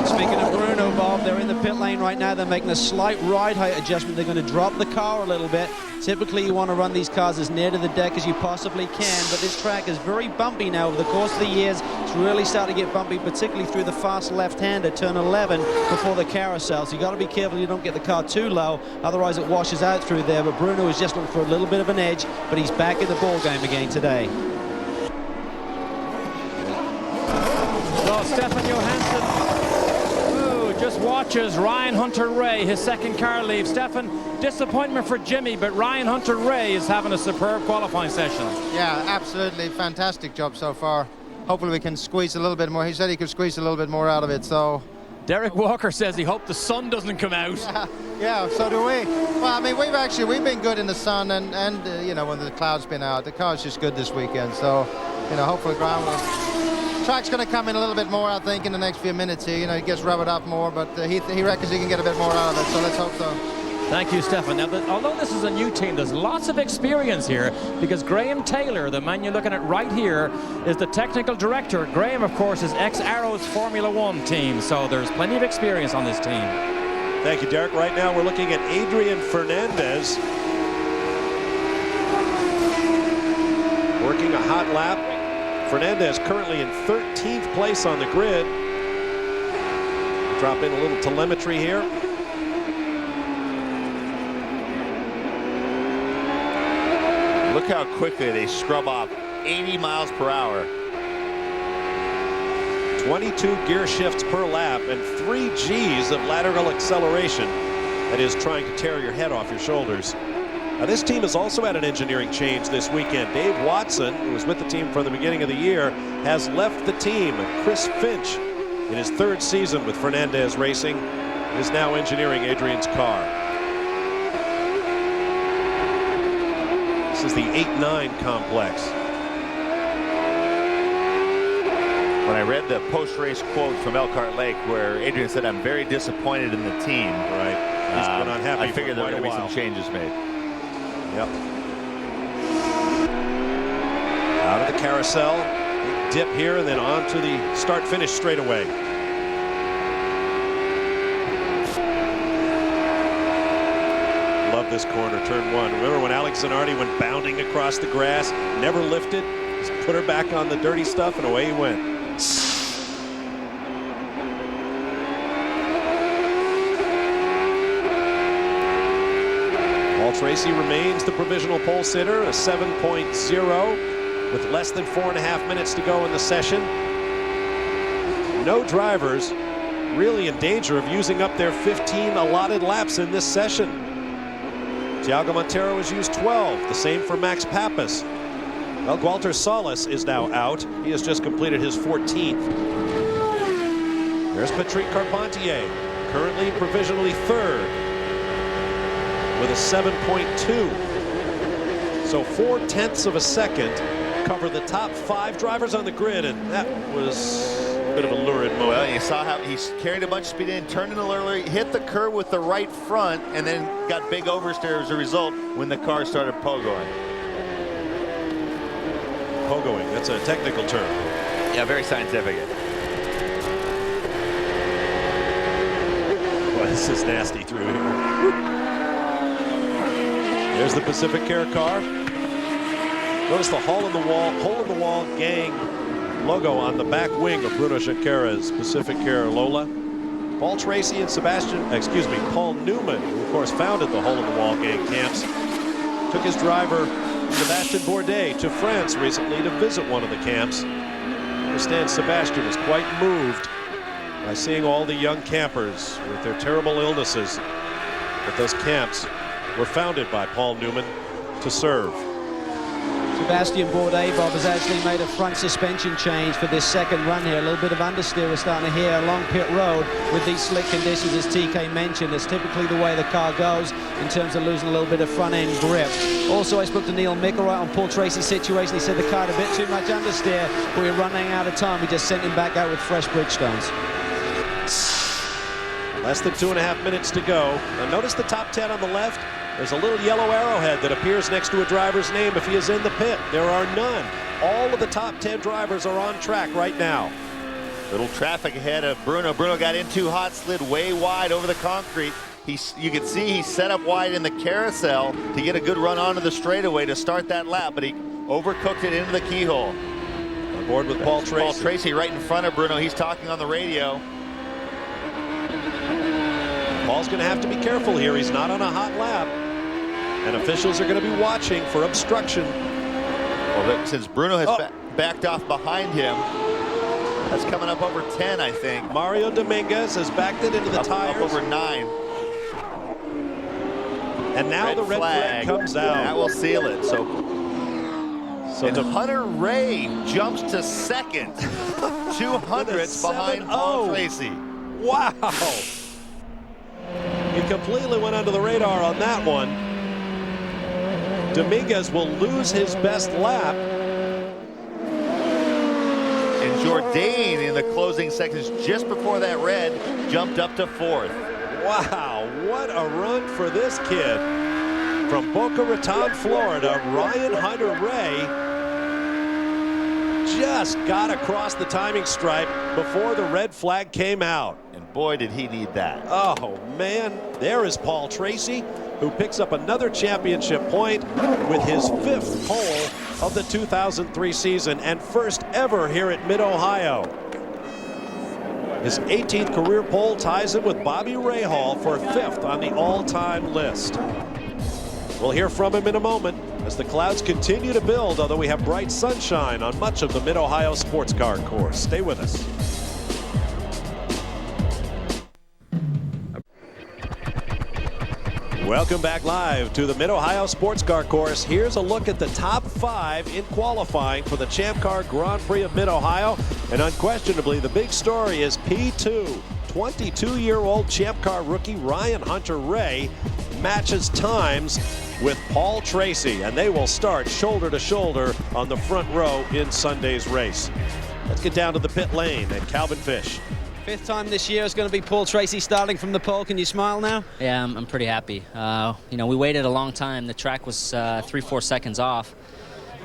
Speaking of Bruno, Bob, they're in the pit lane right now. They're making a slight ride height adjustment. They're going to drop the car a little bit. Typically, you want to run these cars as near to the deck as you possibly can, but this track is very bumpy now. Over the course of the years, it's really starting to get bumpy, particularly through the fast left-hander, turn 11, before the carousel. So you got to be careful you don't get the car too low, otherwise it washes out through there. But Bruno is just looking for a little bit of an edge, but he's back in the ball game again today. Well, Stefan Johansson just watches Ryan Hunter-Reay, his second car leave. Stefan, disappointment for Jimmy, but Ryan Hunter-Reay is having a superb qualifying session. Yeah, absolutely fantastic job so far. Hopefully we can squeeze a little bit more. He said he could squeeze a little bit more out of it, so... Derek Walker says he hoped the sun doesn't come out. Yeah, so do we. Well, I mean, we've been good in the sun, and you know, when the cloud's been out, the car's just good this weekend, so, you know, hopefully ground will... Track's going to come in a little bit more, I think, in the next few minutes here. You know, he gets rubbered up more, but he reckons he can get a bit more out of it, so let's hope so. Thank you, Stefan. Now, although this is a new team, there's lots of experience here, because Graham Taylor, the man you're looking at right here, is the technical director. Graham, of course, is ex-Arrow's Formula One team, so there's plenty of experience on this team. Thank you, Derek. Right now, we're looking at Adrian Fernandez working a hot lap. Fernandez currently in 13th place on the grid. Drop in a little telemetry here. Look how quickly they scrub off 80 miles per hour. 22 gear shifts per lap and 3 G's of lateral acceleration. That is trying to tear your head off your shoulders. Now, this team has also had an engineering change this weekend. Dave Watson, who was with the team from the beginning of the year, has left the team. Chris Finch, in his 3rd season with Fernandez Racing, is now engineering Adrian's car. This is the 8-9 complex. When I read the post-race quote from Elkhart Lake where Adrian said, "I'm very disappointed in the team." Right. He's been unhappy. I figured there were going to be some changes made. Yep. Out of the carousel, big dip here, and then on to the start-finish straightaway. Love this corner, turn 1. Remember when Alex Zanardi went bounding across the grass, never lifted, just put her back on the dirty stuff, and away he went. Tracy remains the provisional pole sitter, a 7.0 with less than 4.5 minutes to go in the session. No drivers really in danger of using up their 15 allotted laps in this session. Thiago Montero has used 12, the same for Max Pappas. Well, Walter Salas is now out. He has just completed his 14th. There's Patrick Carpentier, currently provisionally 3rd. With a 7.2. So 0.4 of a second cover the top 5 drivers on the grid, and that was a bit of a lurid moment. Well, you saw how he's carried a bunch of speed in, turned in early, hit the curve with the right front, and then got big oversteer as a result when the car started pogoing. Pogoing, that's a technical term. Yeah, very scientific. Boy, this is nasty through here. There's the Pacific Care car. Notice the hole in the wall gang logo on the back wing of Bruno Junqueira's Pacific Care Lola. Paul Tracy and Paul Newman, who of course founded the hole in the wall gang camps, took his driver Sebastian Bourdais to France recently to visit one of the camps. I understand Sebastian was quite moved by seeing all the young campers with their terrible illnesses at those camps were founded by Paul Newman to serve. Sebastian Bourdais, Bob, has actually made a front suspension change for this second run here. A little bit of understeer we're starting to hear along pit road with these slick conditions, as TK mentioned. It's typically the way the car goes in terms of losing a little bit of front-end grip. Also, I spoke to Neil Mickelwright on Paul Tracy's situation. He said the car had a bit too much understeer, but we're running out of time. We just sent him back out with fresh Bridgestones. Less than 2.5 minutes to go. Now notice the top 10 on the left. There's a little yellow arrowhead that appears next to a driver's name if he is in the pit. There are none. all of the top 10 drivers are on track right now. Little traffic ahead of Bruno. Bruno got in too hot, slid way wide over the concrete. You can see he set up wide in the carousel to get a good run onto the straightaway to start that lap, but he overcooked it into the keyhole. On board with Paul Tracy. Paul Tracy right in front of Bruno. He's talking on the radio. Paul's going to have to be careful here. He's not on a hot lap. And officials are going to be watching for obstruction. Well, since Bruno has backed off behind him, that's coming up over 10, I think. Mario Dominguez has backed it into the tires. Up over 9. And now the red flag comes out. That will seal it. So Hunter Ray jumps to second. 200ths behind Paul Tracy. Wow. He completely went under the radar on that one. Dominguez will lose his best lap. And Jourdain in the closing seconds just before that red jumped up to 4th. Wow, what a run for this kid. From Boca Raton, Florida, Ryan Hunter Ray just got across the timing stripe before the red flag came out. And boy, did he need that. Oh, man. There is Paul Tracy, who picks up another championship point with his 5th pole of the 2003 season and first ever here at Mid-Ohio. His 18th career pole ties him with Bobby Rahal for 5th on the all-time list. We'll hear from him in a moment as the clouds continue to build, although we have bright sunshine on much of the Mid-Ohio sports car course. Stay with us. Welcome back live to the Mid-Ohio Sports Car Course. Here's a look at the top 5 in qualifying for the Champ Car Grand Prix of Mid-Ohio. And unquestionably, the big story is P2. 22-year-old Champ Car rookie Ryan Hunter Ray matches times with Paul Tracy, and they will start shoulder to shoulder on the front row in Sunday's race. Let's get down to the pit lane and Calvin Fish. 5th time this year is going to be Paul Tracy starting from the pole. Can you smile now? Yeah, I'm pretty happy. You know, we waited a long time. The track was 3-4 seconds off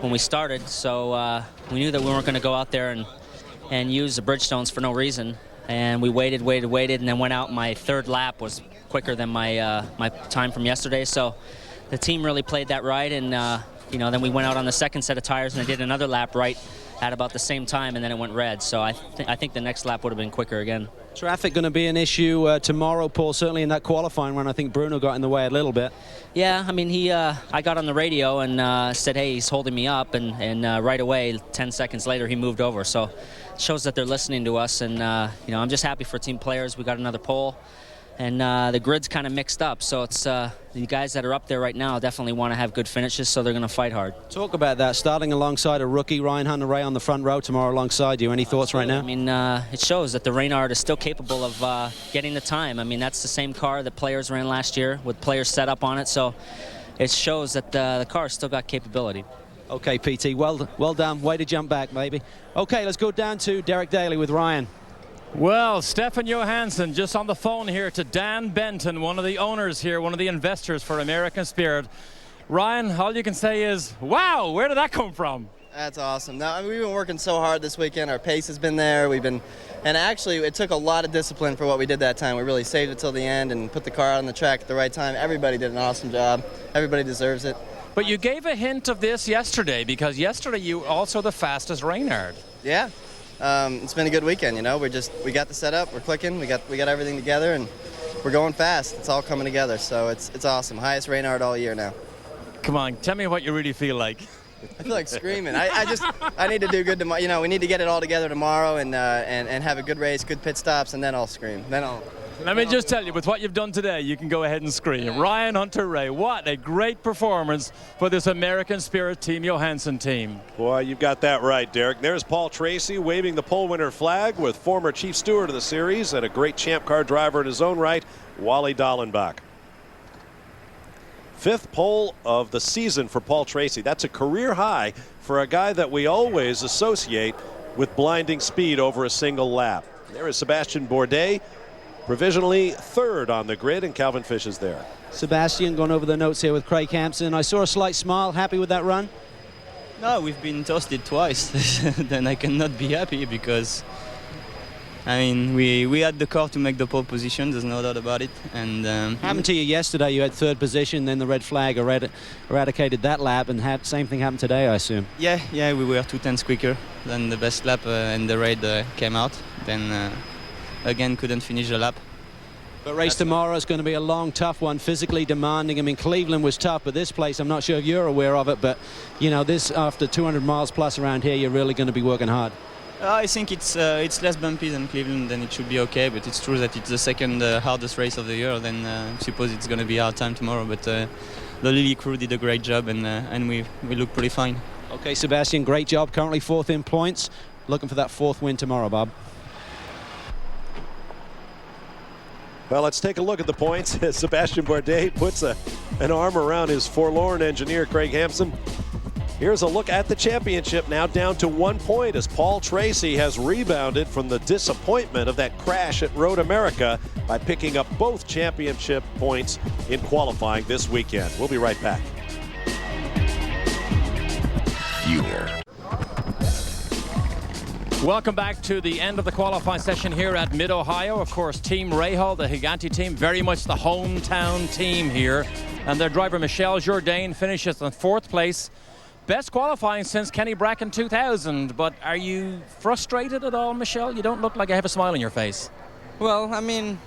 when we started, so we knew that we weren't going to go out there and use the Bridgestones for no reason. And we waited, and then went out. My 3rd lap was quicker than my my time from yesterday. So the team really played that right, and you know, then we went out on the 2nd set of tires, and I did another lap right at about the same time, and then it went red. So I think the next lap would have been quicker again. Traffic going to be an issue tomorrow, Paul, certainly in that qualifying run. I think Bruno got in the way a little bit. Yeah, I mean, I got on the radio and said, hey, he's holding me up, and right away, 10 seconds later, he moved over. So it shows that they're listening to us, and you know, I'm just happy for team players. We got another pole, and the grid's kind of mixed up, so it's the guys that are up there right now definitely want to have good finishes, so they're going to fight hard. Talk about that, starting alongside a rookie, Ryan Hunter Ray, on the front row tomorrow alongside you. Any thoughts right now? I mean, it shows that the Reynard is still capable of getting the time. I mean, that's the same car that players ran last year with players set up on it, so it shows that the car's still got capability. Okay, PT, well done. Way to jump back, maybe. Okay, let's go down to Derek Daly with Ryan. Well, Stefan Johansson just on the phone here to Dan Benton, one of the owners here, one of the investors for American Spirit. Ryan, all you can say is, wow, where did that come from? That's awesome. Now, I mean, we've been working so hard this weekend. Our pace has been there. And actually, it took a lot of discipline for what we did that time. We really saved it till the end and put the car out on the track at the right time. Everybody did an awesome job. Everybody deserves it. But you gave a hint of this yesterday, because yesterday you also the fastest Reynard. Yeah. It's been a good weekend, you know. We got the setup, we're clicking, we got everything together, and we're going fast. It's all coming together, so it's awesome. Highest Reynard all year now. Come on, tell me what you really feel like. I feel like screaming. I need to do good tomorrow. You know, we need to get it all together tomorrow and have a good race, good pit stops, and then I'll scream. Let me just tell you, with what you've done today, you can go ahead and scream. Yeah. Ryan Hunter Ray, what a great performance for this American Spirit Team Johansson team. Boy, you've got that right, Derek. There's Paul Tracy waving the pole winner flag with former chief steward of the series and a great Champ Car driver in his own right, Wally Dallenbach. 5th pole of the season for Paul Tracy. That's a career high for a guy that we always associate with blinding speed over a single lap. There is Sebastian Bourdais, provisionally 3rd on the grid, and Calvin Fish is there. Sebastian going over the notes here with Craig Hampson. I saw a slight smile. Happy with that run? No, we've been toasted twice. Then I cannot be happy because, I mean, we had the car to make the pole position. There's no doubt about it. And happened to you yesterday. You had third position, then the red flag eradicated that lap, and same thing happened today, I assume. Yeah, we were 2/10 quicker than the best lap, and the raid came out. Then again, couldn't finish the lap. But race tomorrow is going to be a long, tough one, physically demanding. I mean, Cleveland was tough, but this place, I'm not sure if you're aware of it, but, you know, this, after 200 miles plus around here, you're really going to be working hard. I think it's less bumpy than Cleveland, then it should be okay, but it's true that it's the second hardest race of the year, then I suppose it's going to be a hard time tomorrow, but the Lilly crew did a great job, and we look pretty fine. Okay, Sebastian, great job, currently 4th in points. Looking for that 4th win tomorrow, Bob. Well, let's take a look at the points as Sebastian Bourdais puts an arm around his forlorn engineer, Craig Hampson. Here's a look at the championship, now down to 1 point as Paul Tracy has rebounded from the disappointment of that crash at Road America by picking up both championship points in qualifying this weekend. We'll be right back. Welcome back to the end of the qualifying session here at Mid-Ohio. Of course, Team Rahal, the Giganti team, very much the hometown team here. And their driver, Michel Jourdain, finishes in 4th place. Best qualifying since Kenny Bracken 2000. But are you frustrated at all, Michel? You don't look like you have a smile on your face. Well, I mean,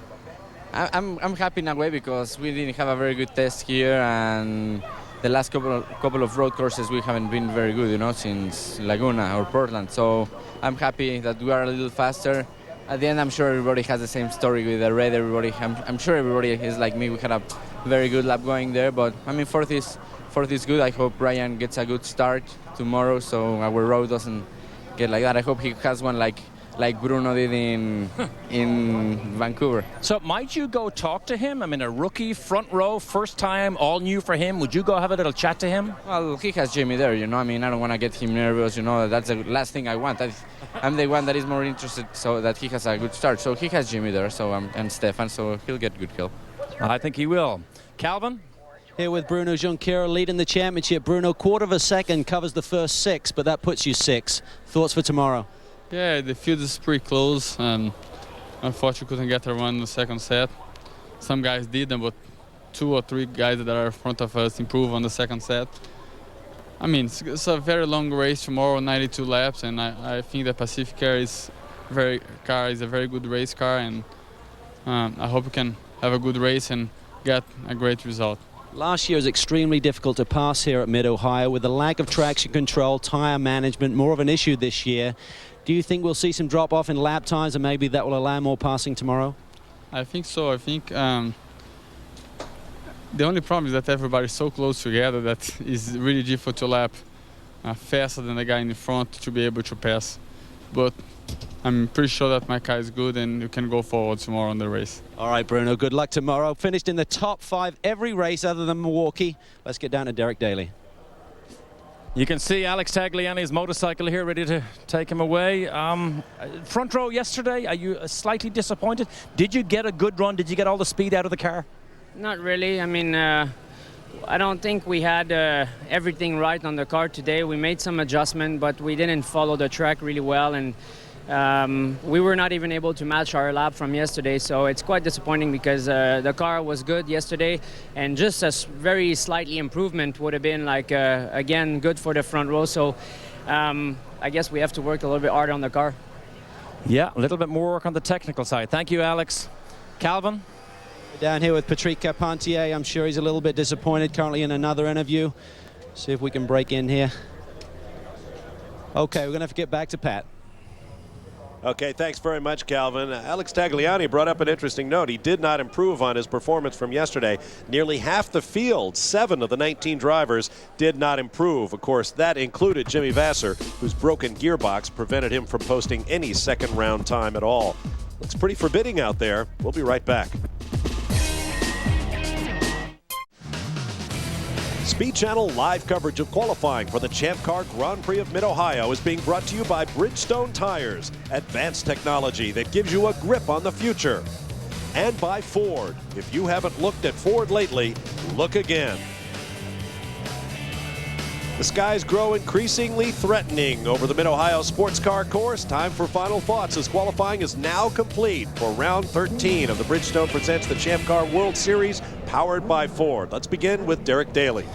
I'm happy in a way because we didn't have a very good test here, and the last couple of road courses we haven't been very good, you know, since Laguna or Portland. So I'm happy that we are a little faster. At the end, I'm sure everybody has the same story with the red. I'm sure everybody is like me. We had a very good lap going there, but I mean, fourth is good. I hope Brian gets a good start tomorrow, so our road doesn't get like that. I hope he has one like Bruno did in Vancouver. So might you go talk to him? I mean, a rookie, front row, first time, all new for him. Would you go have a little chat to him? Well, he has Jimmy there, you know. I mean, I don't want to get him nervous, you know. That's the last thing I want. I'm the one that is more interested so that he has a good start. So he has Jimmy there, and Stefan, so he'll get good kill. I think he will. Calvin? Here with Bruno Junqueira leading the championship. Bruno, 1/4 of a second covers the first 6, but that puts you 6. Thoughts for tomorrow? Yeah, the field is pretty close. Unfortunately, couldn't get a run in the second set. Some guys did, but 2 or 3 guys that are in front of us improved on the second set. I mean, it's a very long race tomorrow, 92 laps, and I think the Pacific car is a very good race car, and I hope we can have a good race and get a great result. Last year was extremely difficult to pass here at Mid-Ohio with the lack of traction control, tire management, more of an issue this year. Do you think we'll see some drop-off in lap times and maybe that will allow more passing tomorrow? I think so. I think the only problem is that everybody's so close together that it's really difficult to lap faster than the guy in the front to be able to pass. But I'm pretty sure that my car is good and you can go forward tomorrow on the race. All right, Bruno, good luck tomorrow. Finished in the top 5 every race other than Milwaukee. Let's get down to Derek Daly. You can see Alex Tagliani's motorcycle here ready to take him away. Front row yesterday, are you slightly disappointed? Did you get a good run? Did you get all the speed out of the car? Not really. I mean, I don't think we had everything right on the car today. We made some adjustment, but we didn't follow the track really well, and we were not even able to match our lap from yesterday, so it's quite disappointing because the car was good yesterday, and just a very slightly improvement would have been like again good for the front row. So I guess we have to work a little bit harder on the car. Yeah, a little bit more work on the technical side. Thank you, Alex. Calvin? Down here with Patrick Carpentier. I'm sure he's a little bit disappointed currently in another interview. See if we can break in here. Okay, we're going to have to get back to Pat. Okay, thanks very much, Calvin. Alex Tagliani brought up an interesting note. He did not improve on his performance from yesterday. Nearly half the field, 7 of the 19 drivers, did not improve. Of course, that included Jimmy Vasser, whose broken gearbox prevented him from posting any second-round time at all. Looks pretty forbidding out there. We'll be right back. Speed Channel live coverage of qualifying for the Champ Car Grand Prix of Mid-Ohio is being brought to you by Bridgestone Tires, advanced technology that gives you a grip on the future. And by Ford. If you haven't looked at Ford lately, look again. The skies grow increasingly threatening over the Mid-Ohio Sports Car Course. Time for final thoughts as qualifying is now complete for round 13 of the Bridgestone Presents the Champ Car World Series, powered by Ford. Let's begin with Derek Daly.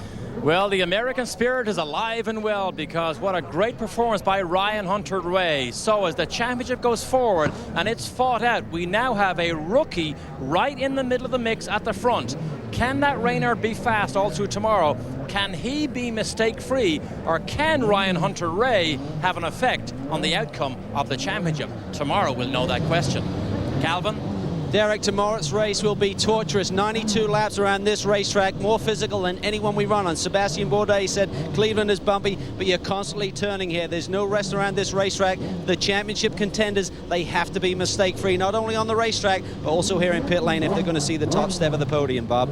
Well, the American spirit is alive and well, because what a great performance by Ryan Hunter-Reay. So as the championship goes forward and it's fought out, we now have a rookie right in the middle of the mix at the front. Can that Reynard be fast all through tomorrow? Can he be mistake-free, or can Ryan Hunter-Reay have an effect on the outcome of the championship? Tomorrow we'll know that question. Calvin? Derek, tomorrow's race will be torturous. 92 laps around this racetrack, more physical than anyone we run on. Sebastian Bourdais said Cleveland is bumpy, but you're constantly turning here. There's no rest around this racetrack. The championship contenders, they have to be mistake-free, not only on the racetrack, but also here in pit lane if they're going to see the top step of the podium, Bob.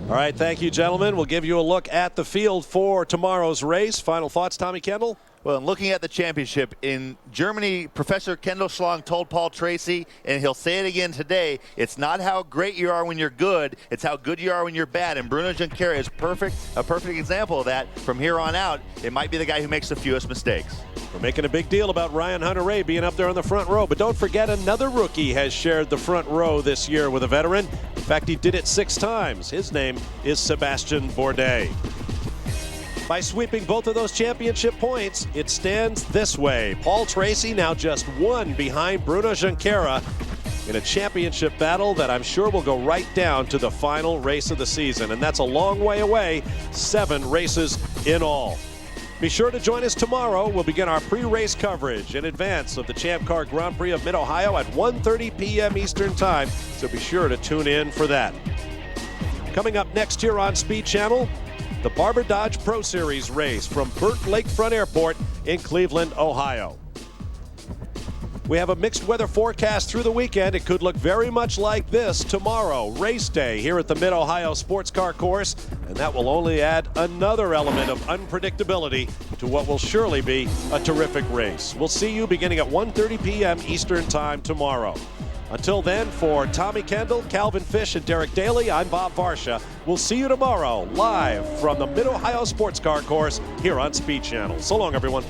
All right, thank you, gentlemen. We'll give you a look at the field for tomorrow's race. Final thoughts, Tommy Kendall? Well, in looking at the championship, in Germany, Professor Kendall Schlong told Paul Tracy, and he'll say it again today, it's not how great you are when you're good, it's how good you are when you're bad. And Bruno Junqueira is a perfect example of that. From here on out, it might be the guy who makes the fewest mistakes. We're making a big deal about Ryan Hunter-Reay being up there on the front row, but don't forget another rookie has shared the front row this year with a veteran. In fact, he did it 6 times. His name is Sebastian Bourdais. By sweeping both of those championship points, it stands this way. Paul Tracy now just 1 behind Bruno Junqueira in a championship battle that I'm sure will go right down to the final race of the season. And that's a long way away, 7 races in all. Be sure to join us tomorrow. We'll begin our pre-race coverage in advance of the Champ Car Grand Prix of Mid-Ohio at 1:30 p.m. Eastern Time, so be sure to tune in for that. Coming up next here on Speed Channel, the Barber Dodge Pro Series race from Burt Lakefront Airport in Cleveland, Ohio. We have a mixed weather forecast through the weekend. It could look very much like this tomorrow, race day here at the Mid-Ohio Sports Car Course, and that will only add another element of unpredictability to what will surely be a terrific race. We'll see you beginning at 1:30 p.m. Eastern Time tomorrow. Until then, for Tommy Kendall, Calvin Fish, and Derek Daly, I'm Bob Varsha. We'll see you tomorrow live from the Mid-Ohio Sports Car Course here on Speed Channel. So long, everyone.